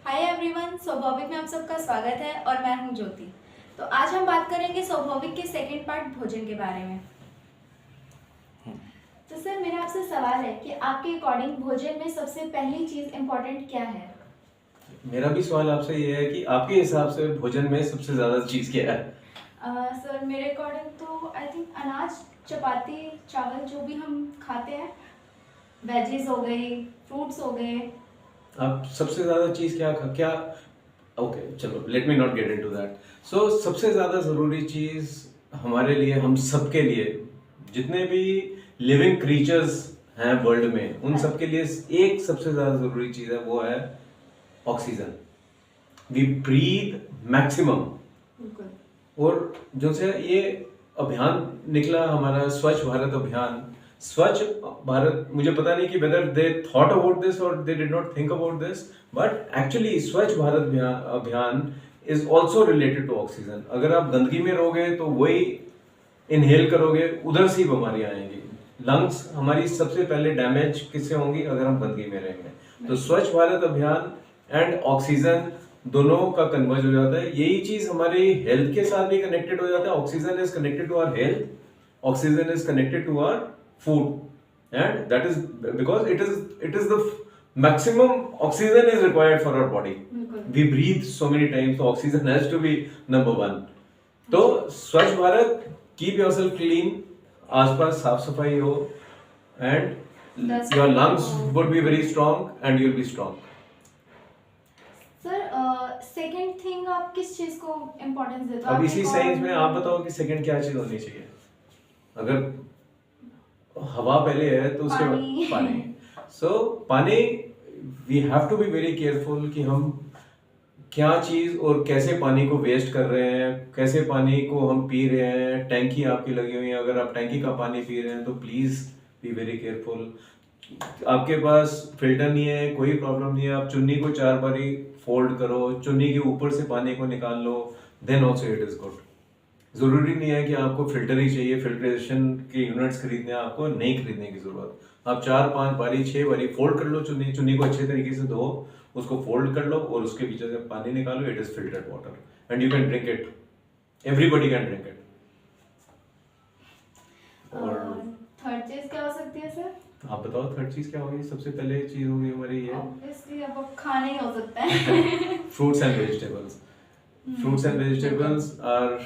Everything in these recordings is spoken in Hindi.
हाय एवरीवन, स्वाभाविक में आप सबका स्वागत है और मैं हूं ज्योति। तो आज हम बात करेंगे स्वाभाविक के सेकंड पार्ट भोजन के बारे में। तो सर, मेरा आपसे सवाल है कि आपके अकॉर्डिंग भोजन में सबसे पहली चीज इम्पोर्टेंट क्या है? मेरा भी सवाल आपसे ये है कि आपके हिसाब से भोजन में सबसे ज्यादा चीज क्या है? सर, मेरे अकॉर्डिंग तो आई थिंक अनाज, चपाती, चावल जो भी हम खाते हैं, वेजीज हो गई, फ्रूट्स हो गए। आप सबसे ज्यादा चीज क्या क्या ओके, चलो let me not get into that. So सबसे ज्यादा जरूरी चीज हमारे लिए, हम सबके लिए, जितने भी लिविंग क्रीचर्स हैं वर्ल्ड में, उन सब के लिए एक सबसे ज्यादा जरूरी चीज है, वो है ऑक्सीजन। We breathe maximum. बिल्कुल। और जो से ये अभियान निकला हमारा स्वच्छ भारत अभियान, स्वच्छ भारत, मुझे पता नहीं कि whether they thought about this और they did not think about this, but actually Swachh Bharat Abhiyan is also related to oxygen. अगर आप गंदगी में रहोगे तो वही इनहेल करोगे, उधर से ही बीमारियां आएंगी। लंग्स हमारी सबसे पहले डैमेज किससे होंगी? अगर हम गंदगी में रहेंगे। तो स्वच्छ भारत अभियान एंड ऑक्सीजन दोनों का कन्वर्ज हो जाता है। यही चीज हमारी हेल्थ के साथ भी कनेक्टेड हो जाता है। Oxygen is connected to our health, oxygen is connected to our food, and that is because it is the maximum oxygen is required for our body. We breathe so many times, so oxygen has to be number one. तो स्वच्छ भारत, keep yourself clean, आसपास साफ सफाई हो, and your lungs would be very strong and you'll be strong. Sir, second thing आप किस चीज को इम्पोर्टेंस देते हो? अब इसी साइंस में आप बताओ कि सेकंड क्या चीज होनी चाहिए? अगर हवा पहले है तो उसके बाद पानी। सो पानी, we have to be very careful कि हम क्या चीज और कैसे पानी को वेस्ट कर रहे हैं, कैसे पानी को हम पी रहे हैं। टैंकी आपकी लगी हुई है, अगर आप टैंकी का पानी पी रहे हैं तो प्लीज बी वेरी केयरफुल। आपके पास फिल्टर नहीं है, कोई प्रॉब्लम नहीं है, आप चुन्नी को 4 बारी फोल्ड करो, चुन्नी के ऊपर से पानी को निकाल लो, then also it is good. जरूरी नहीं है कि आपको फिल्टर ही चाहिए, फिल्ट्रेशन के यूनिट्स खरीदने, आपको नहीं खरीदने की जरूरत। आप 4-5 बारी 6 बारी फोल्ड कर लो चुन्नी को अच्छे तरीके से धो, उसको फोल्ड कर लो और उसके पीछे से पानी निकालो, it is filtered water and you can drink it. Everybody can drink it. और थर्ड चीज क्या हो सकती है सर? आप बताओ थर्ड चीज क्या होगी? सबसे पहले चीज होगी हमारी ये, ऑब्वियसली अब खाना ही हो सकता है। Fruits and vegetables. Fruits and vegetables are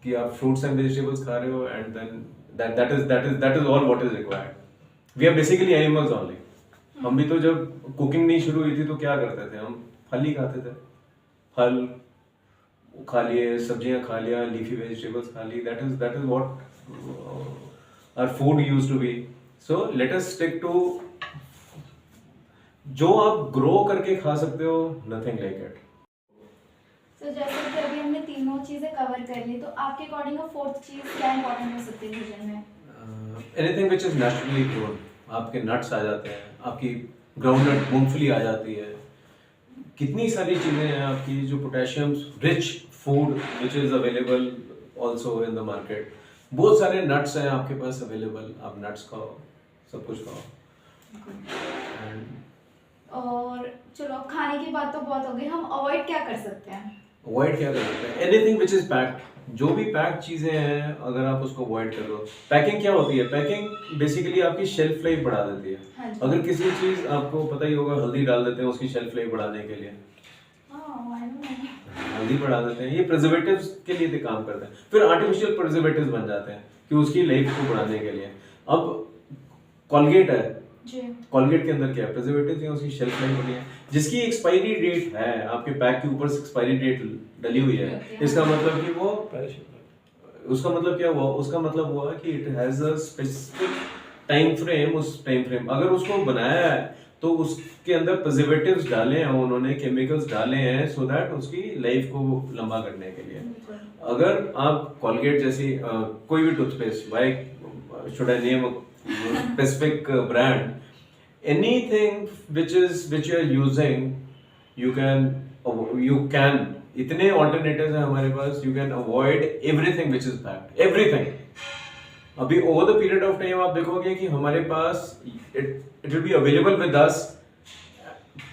कि आप फ्रूट्स एंड वेजिटेबल्स खा रहे हो, and then that is all what is required. We are basically animals only. हम भी तो जब कुकिंग नहीं शुरू हुई थी तो क्या करते थे? हम फल ही खाते थे, फल खा लिए, सब्जियां खा लिया, लीफी वेजिटेबल्स खा ली। that is what our food used to be. So let us stick to जो आप ग्रो करके खा सकते हो, nothing like it. तो जैसे कि अभी हमने तीनों चीजें कवर कर ली, तो आपके अकॉर्डिंग फोर्थ चीज क्या इंपॉर्टेंट हो सकती है भोजन में? Anything which is naturally grown. आपके नट्स आ जाते हैं, आपकी ग्राउंडनट मूंगफली आ जाती है, कितनी सारी चीजें हैं आपकी जो potassium rich food which is available also in the market. बहुत सारे नट्स हैं आपके पास अवेलेबल, आप नट्स खाओ, सब कुछ खाओ। और चलो, खाने की बात तो बहुत हो गई, हम अवॉइड क्या कर सकते हैं? अवॉइड क्या कर सकते हैं? एनीथिंग विच इज पैक्ड, जो भी पैक्ड चीजें हैं अगर आप उसको अवॉइड कर दो। पैकिंग क्या होती है? पैकिंग बेसिकली आपकी शेल्फ लाइफ बढ़ा देती है। हाँ जी। अगर किसी चीज, आपको पता ही होगा, हल्दी डाल देते हैं उसकी शेल्फ लाइफ बढ़ाने के लिए, हल्दी बढ़ा देते हैं, ये प्रिजर्वेटिव्स के लिए भी काम करते हैं। फिर आर्टिफिशियल प्रिजर्वेटिव्स बन जाते हैं कि उसकी लाइफ को बढ़ाने के लिए। अब कोलगेट है, कोलगेट के अंदर क्या है? प्रिजर्वेटिव्स हैं, उसकी शेल्फ लाइफ होती है, जिसकी एक्सपायरी डेट है, आपके पैक के ऊपर से एक्सपायरी डेट डली हुई है। इसका मतलब कि वो, उसका मतलब क्या हुआ? उसका मतलब हुआ कि it has a specific time frame. उस टाइम फ्रेम, अगर उसको बनाया है तो उसके अंदर प्रिजर्वेटिव्स डाले हैं उन्होंने, केमिकल्स डाले हैं, सो दैट उसकी लाइफ को लंबा करने के लिए। अगर आप कोलगेट जैसी कोई भी toothpaste, why should I name specific brand, anything which you are using, you can इतने alternatives हैं हमारे पास, you can avoid everything which is packed, everything। अभी over the period of time आप देखोगे कि हमारे पास it will be available with us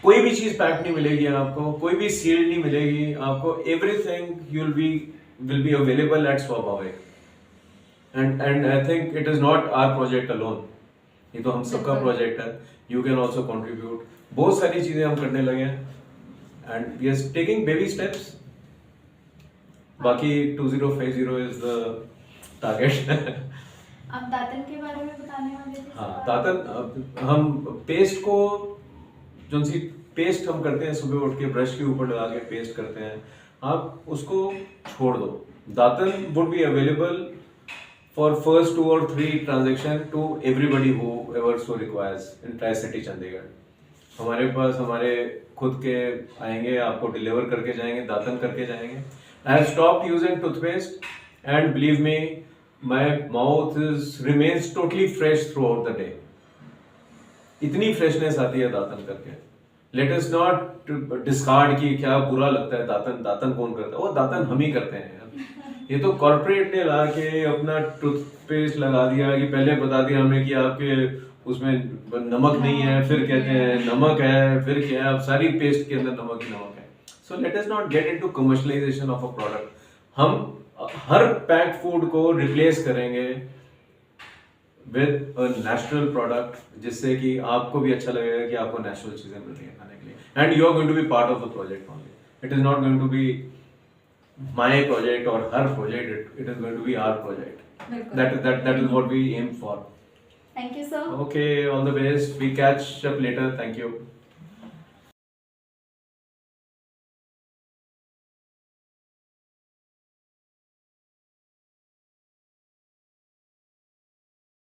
कोई भी चीज पैक नहीं मिलेगी आपको, कोई भी सील्ड नहीं मिलेगी आपको, everything will be available at Swabhavik. And I think it is not our project alone, ये तो हम सबका बिल्कुल। प्रोजेक्ट है। यू कैन ऑल्सो कंट्रीब्यूट, बहुत सारी चीजें हम करने लगे हैं and we are taking baby steps. बाकी 2050 इज द टारगेट। आप दातन के बारे में बताने वाले थे। हाँ, दातन हम पेस्ट को, जो सी पेस्ट हम करते हैं सुबह उठ के ब्रश के ऊपर लगा के पेस्ट करते हैं, आप उसको छोड़ दो। That one would be available for first 2 or 3 transaction to everybody who ever so requires in tricity Chandigarh. हमारे पास हमारे खुद के आएंगे, आपको डिलीवर करके जाएंगे, दातन करके जाएंगे। I have stopped using toothpaste and believe me my mouth remains totally fresh through out the day. इतनी फ्रेशनेस आती है दातन करके। लेट अस नॉट डिस्कार्ड कि क्या बुरा लगता है दातन, दातन कौन करता है, वो दातन हम ही करते हैं। ये तो कॉर्पोरेट ने ला के अपना टूथपेस्ट लगा दिया कि पहले बता दिया हमें कि आपके उसमें नमक नहीं है, फिर कहते हैं नमक है, फिर क्या है, अब सारी पेस्ट के अंदर नमक ही नमक है। So let us not get into commercialisation of a product. हम हर पैक्ड फूड को रिप्लेस करेंगे विद अ नेचुरल प्रोडक्ट, जिससे कि आपको भी अच्छा लगेगा कि आपको नेचुरल चीजें मिल रही है खाने के लिए, and you are going to be part of the project only. It is not going to be my project और her project, it is going to be our project. बिल्कुल। That is what we aim for. Thank you sir. Okay, all the best. We catch up later. Thank you.